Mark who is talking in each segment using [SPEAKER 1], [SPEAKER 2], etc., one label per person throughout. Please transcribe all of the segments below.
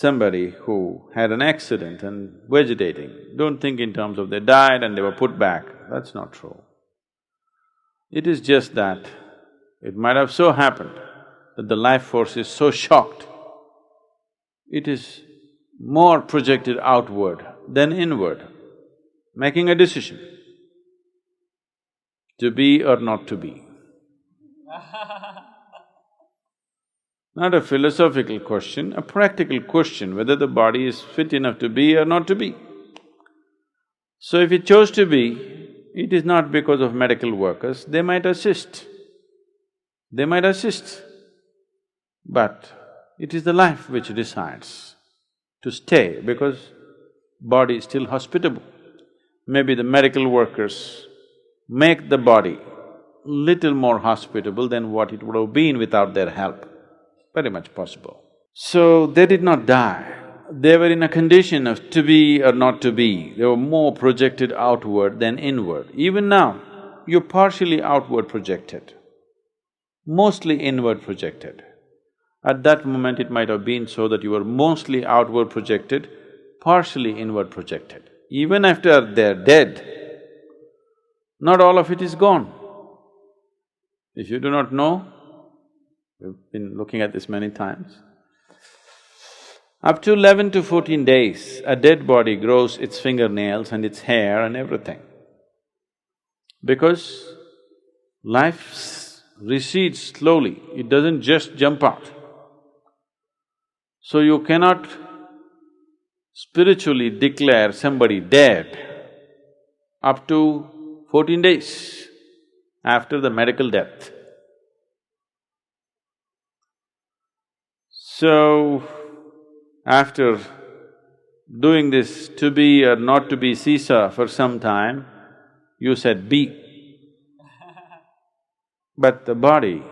[SPEAKER 1] somebody who had an accident and vegetating, don't think in terms of they died and they were put back. That's not true. It is just that it might have so happened that the life force is so shocked, it is more projected outward than inward, making a decision to be or not to be. Not a philosophical question, a practical question whether the body is fit enough to be or not to be. So if it chose to be, it is not because of medical workers, they might assist. But it is the life which decides to stay because body is still hospitable. Maybe the medical workers make the body little more hospitable than what it would have been without their help. Very much possible. So they did not die. They were in a condition of to be or not to be. They were more projected outward than inward. Even now, you're partially outward projected, mostly inward projected. At that moment, it might have been so that you were mostly outward projected, partially inward projected. Even after they're dead, not all of it is gone. If you do not know, we've been looking at this many times. Up to 11 to 14 days, a dead body grows its fingernails and its hair and everything. Because life recedes slowly, it doesn't just jump out. So you cannot spiritually declare somebody dead up to 14 days after the medical death. So, after doing this to be or not to be seesaw for some time, you said be. But the body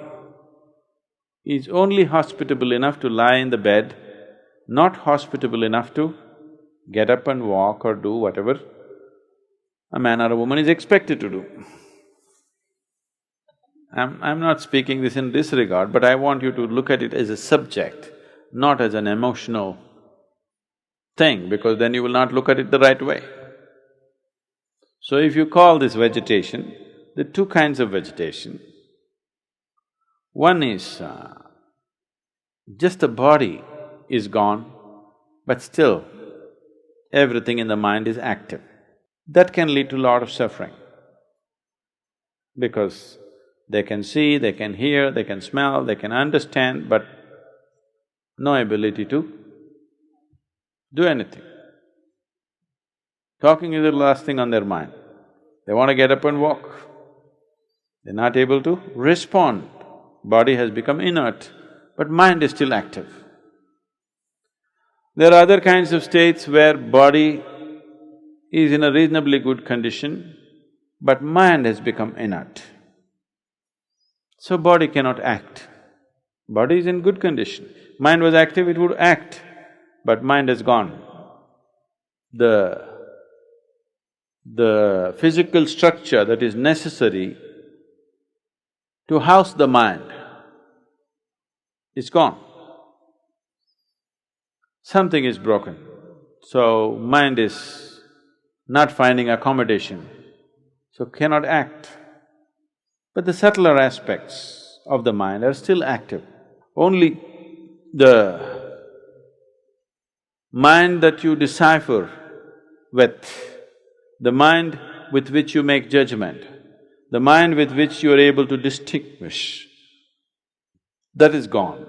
[SPEAKER 1] is only hospitable enough to lie in the bed, not hospitable enough to get up and walk or do whatever a man or a woman is expected to do. I'm not speaking this in this regard, but I want you to look at it as a subject, not as an emotional thing, because then you will not look at it the right way. So if you call this vegetation, there are two kinds of vegetation. One is just the body is gone, but still everything in the mind is active. That can lead to a lot of suffering, because they can see, they can hear, they can smell, they can understand, but no ability to do anything. Talking is the last thing on their mind. They want to get up and walk. They're not able to respond. Body has become inert, but mind is still active. There are other kinds of states where body is in a reasonably good condition, but mind has become inert. So body cannot act. Body is in good condition. Mind was active, it would act, but mind has gone. The physical structure that is necessary to house the mind is gone. Something is broken, so mind is not finding accommodation, so cannot act. But the subtler aspects of the mind are still active. Only the mind that you decipher with, the mind with which you make judgment, the mind with which you are able to distinguish, that is gone.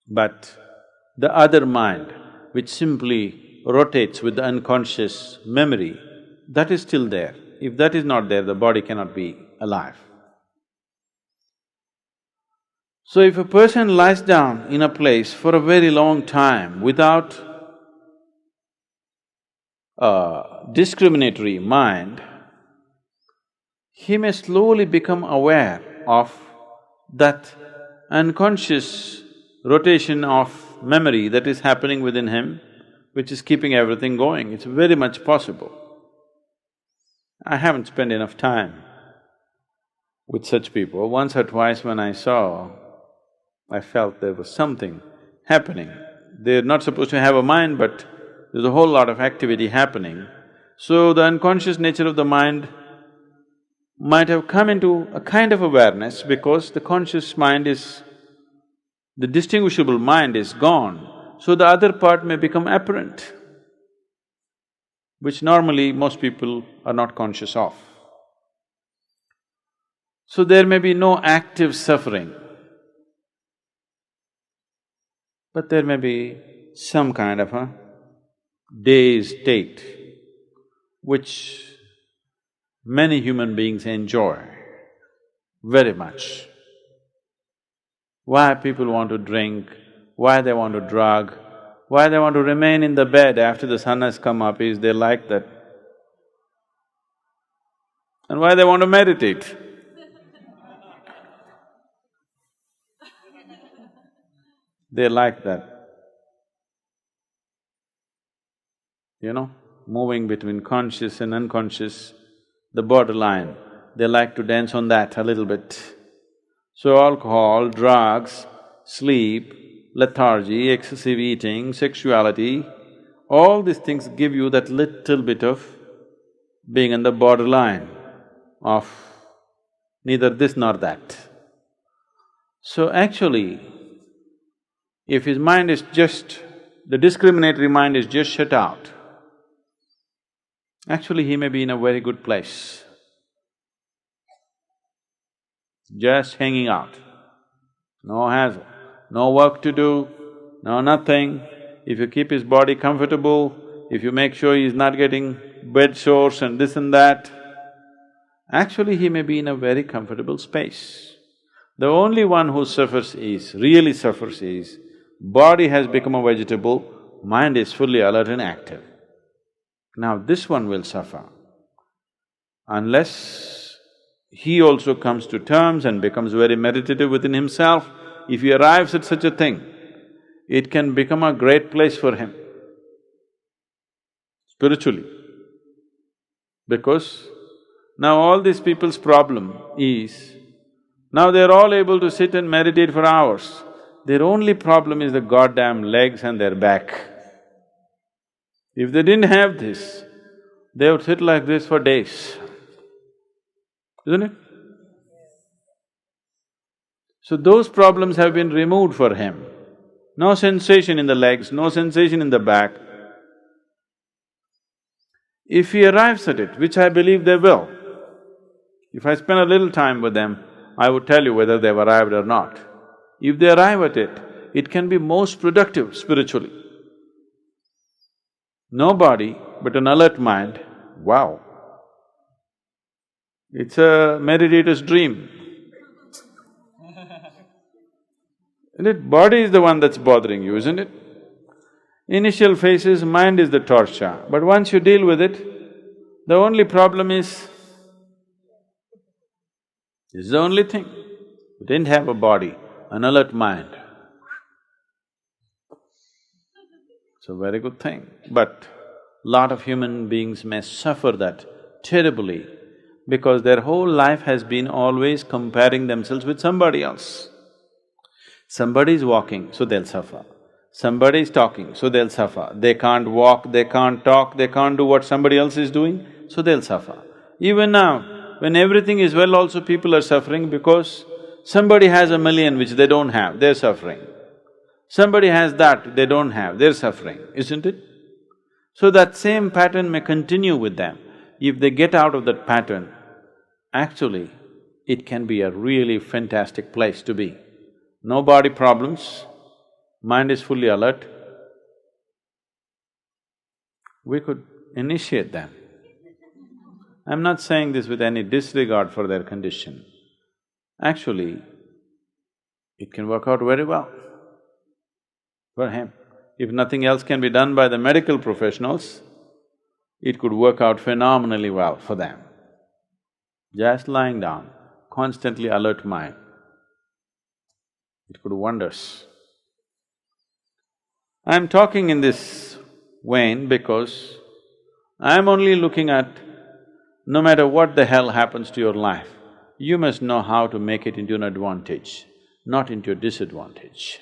[SPEAKER 1] But the other mind, which simply rotates with the unconscious memory, that is still there. If that is not there, the body cannot be alive. So if a person lies down in a place for a very long time without a discriminatory mind, he may slowly become aware of that unconscious rotation of memory that is happening within him, which is keeping everything going. It's very much possible. I haven't spent enough time with such people. Once or twice when I saw, I felt there was something happening. They're not supposed to have a mind, but there's a whole lot of activity happening. So the unconscious nature of the mind might have come into a kind of awareness because the conscious mind is… the distinguishable mind is gone, so the other part may become apparent, which normally most people are not conscious of. So there may be no active suffering, but there may be some kind of a dazed state which many human beings enjoy very much. Why people want to drink, why they want to drug, why they want to remain in the bed after the sun has come up is they like that. And why they want to meditate. They like that. Moving between conscious and unconscious, the borderline, they like to dance on that a little bit. So alcohol, drugs, sleep, lethargy, excessive eating, sexuality, all these things give you that little bit of being on the borderline of neither this nor that. So actually, if his mind is just… the discriminatory mind is just shut out, actually he may be in a very good place. Just hanging out, no hassle, no work to do, no nothing. If you keep his body comfortable, if you make sure he's not getting bed sores and this and that, actually he may be in a very comfortable space. The only one who really suffers is, body has become a vegetable, mind is fully alert and active. Now this one will suffer unless he also comes to terms and becomes very meditative within himself. If he arrives at such a thing, it can become a great place for him spiritually. Because now all these people's problem is, now they're all able to sit and meditate for hours. Their only problem is the goddamn legs and their back. If they didn't have this, they would sit like this for days, isn't it? So those problems have been removed for him. No sensation in the legs, no sensation in the back. If he arrives at it, which I believe they will, if I spend a little time with them, I would tell you whether they've arrived or not. If they arrive at it, it can be most productive spiritually. No body, but an alert mind, wow. It's a meditator's dream. Isn't it? Body is the one that's bothering you, isn't it? Initial phases, mind is the torture, but once you deal with it, the only problem is, this is the only thing. You didn't have a body, an alert mind. It's a very good thing, but lot of human beings may suffer that terribly because their whole life has been always comparing themselves with somebody else. Somebody is walking, so they'll suffer. Somebody is talking, so they'll suffer. They can't walk, they can't talk, they can't do what somebody else is doing, so they'll suffer. Even now, when everything is well also people are suffering because somebody has a million which they don't have, they're suffering. Somebody has that, they don't have, they're suffering, isn't it? So that same pattern may continue with them. If they get out of that pattern, actually, it can be a really fantastic place to be. No body problems, mind is fully alert. We could initiate them. I'm not saying this with any disregard for their condition. Actually, it can work out very well for him. If nothing else can be done by the medical professionals, it could work out phenomenally well for them. Just lying down, constantly alert mind, it could do wonders. I'm talking in this vein because I'm only looking at no matter what the hell happens to your life, you must know how to make it into an advantage, not into a disadvantage.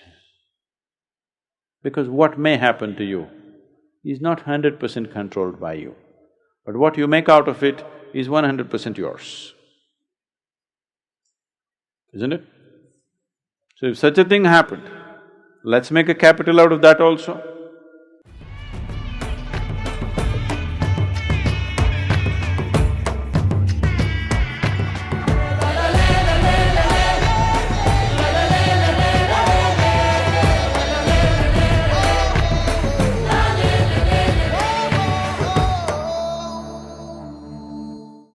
[SPEAKER 1] Because what may happen to you is not 100% controlled by you, but what you make out of it is 100% yours, isn't it? So if such a thing happened, let's make a capital out of that also.